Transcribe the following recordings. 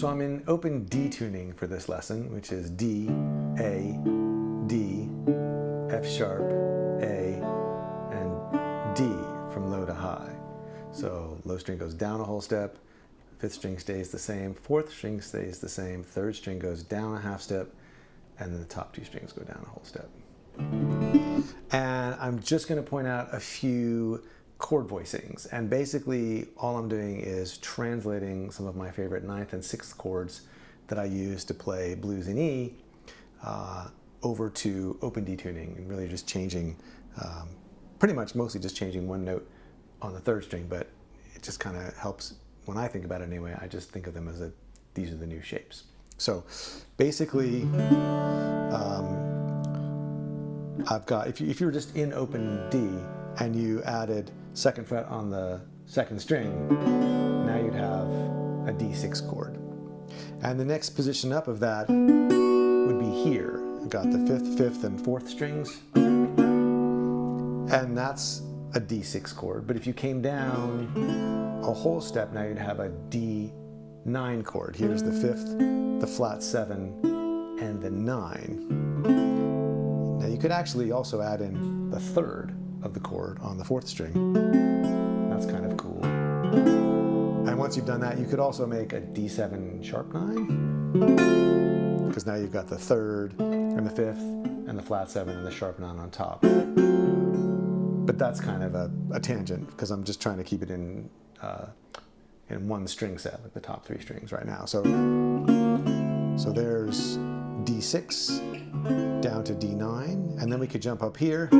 So I'm in open D tuning for this lesson, which is D, A, D, F sharp, A, and D from low to high. So low string goes down a whole step, fifth string stays the same, fourth string stays the same, third string goes down a half step, and then the top two strings go down a whole step. And I'm just going to point out a few chord voicings, and basically all I'm doing is translating some of my favorite 9th and 6th chords that I use to play blues in E over to open D tuning, and really just changing, pretty much mostly just changing one note on the third string, but it just kind of helps when I think about it anyway. I just think of them as these are the new shapes. So basically I've got, if you were just in open D and you added 2nd fret on the 2nd string, now you'd have a D6 chord. And the next position up of that would be here. I've got the 5th, 5th, and 4th strings, and that's a D6 chord. But if you came down a whole step, now you'd have a D9 chord. Here's the 5th, the flat 7, and the 9. Now you could actually also add in the 3rd of the chord on the 4th string. That's kind of cool. And once you've done that, you could also make a D7 sharp 9, because now you've got the 3rd and the 5th and the flat 7 and the sharp 9 on top. But that's kind of a tangent, because I'm just trying to keep it in one string set, like the top 3 strings right now. So there's D6 down to D9, and then we could jump up here.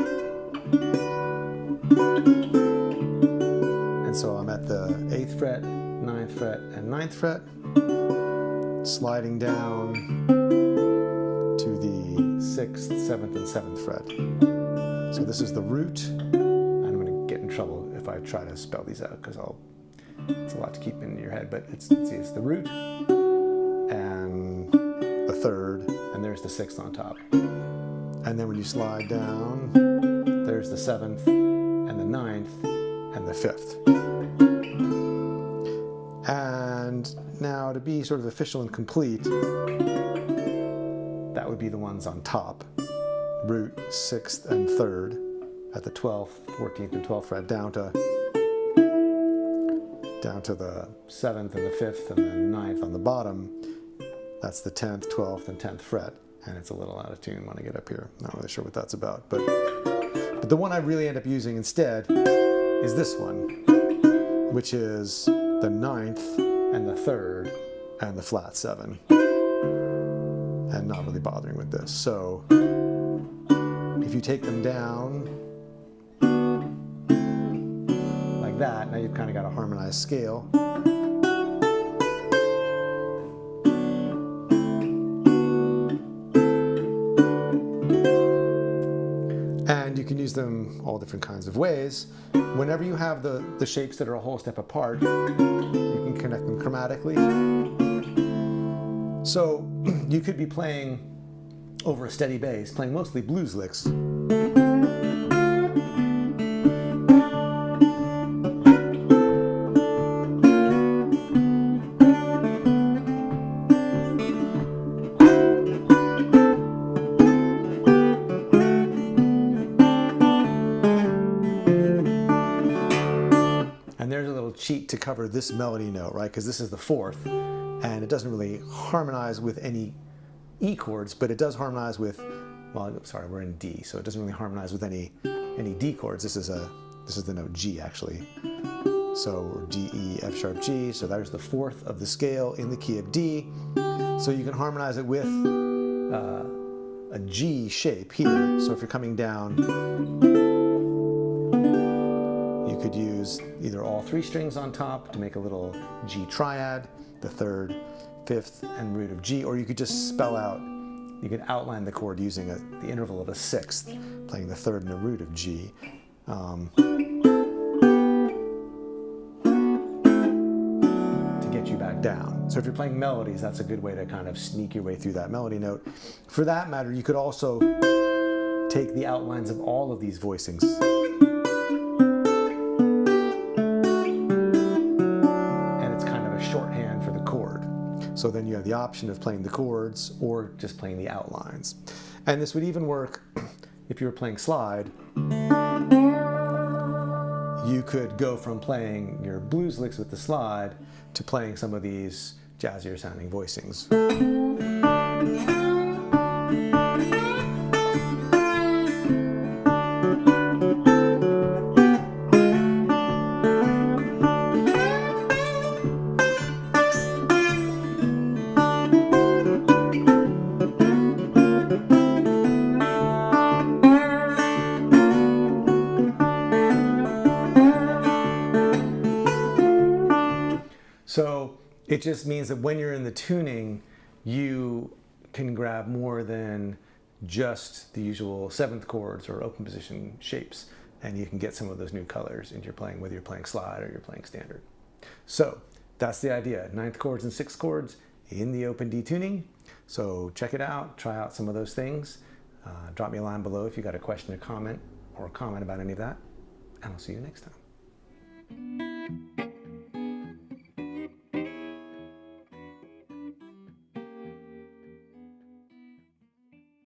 And so I'm at the 8th fret, 9th fret, and 9th fret, sliding down to the 6th, 7th, and 7th fret. So this is the root. I'm going to get in trouble if I try to spell these out, because it's a lot to keep in your head, but it's the root and the 3rd, and there's the 6th on top. And then when you slide down, there's the 7th and the 9th and the 5th. And now to be sort of official and complete, that would be the ones on top. Root, 6th, and 3rd at the 12th, 14th, and 12th fret, down to the 7th and the 5th and the 9th on the bottom. That's the 10th, 12th, and 10th fret. And it's a little out of tune when I get up here. Not really sure what that's about. But the one I really end up using instead is this one, which is the 9th and the 3rd and the flat 7. And not really bothering with this. So if you take them down like that, now you've kind of got a harmonized scale. And you can use them all different kinds of ways. Whenever you have the shapes that are a whole step apart, you can connect them chromatically. So you could be playing over a steady bass, playing mostly blues licks. Cheat to cover this melody note, right? Because this is the 4th, and it doesn't really harmonize with any E chords, but it does harmonize with, well, sorry, we're in D, so it doesn't really harmonize with any D chords. This is the note G, actually. So D, E, F sharp, G. So there's the 4th of the scale in the key of D. So you can harmonize it with a G shape here. So if you're coming down, could use either all 3 strings on top to make a little G triad, the 3rd, 5th, and root of G, or you could just spell out, you could outline the chord using the interval of a 6th, playing the 3rd and the root of G. To get you back down. So if you're playing melodies, that's a good way to kind of sneak your way through that melody note. For that matter, you could also take the outlines of all of these voicings So then you have the option of playing the chords or just playing the outlines. And this would even work if you were playing slide. You could go from playing your blues licks with the slide to playing some of these jazzier sounding voicings. So it just means that when you're in the tuning, you can grab more than just the usual 7th chords or open position shapes, and you can get some of those new colors into your playing, whether you're playing slide or you're playing standard. So that's the idea, 9th chords and 6th chords in the open D tuning. So check it out, try out some of those things. Drop me a line below if you got a question or comment about any of that, and I'll see you next time.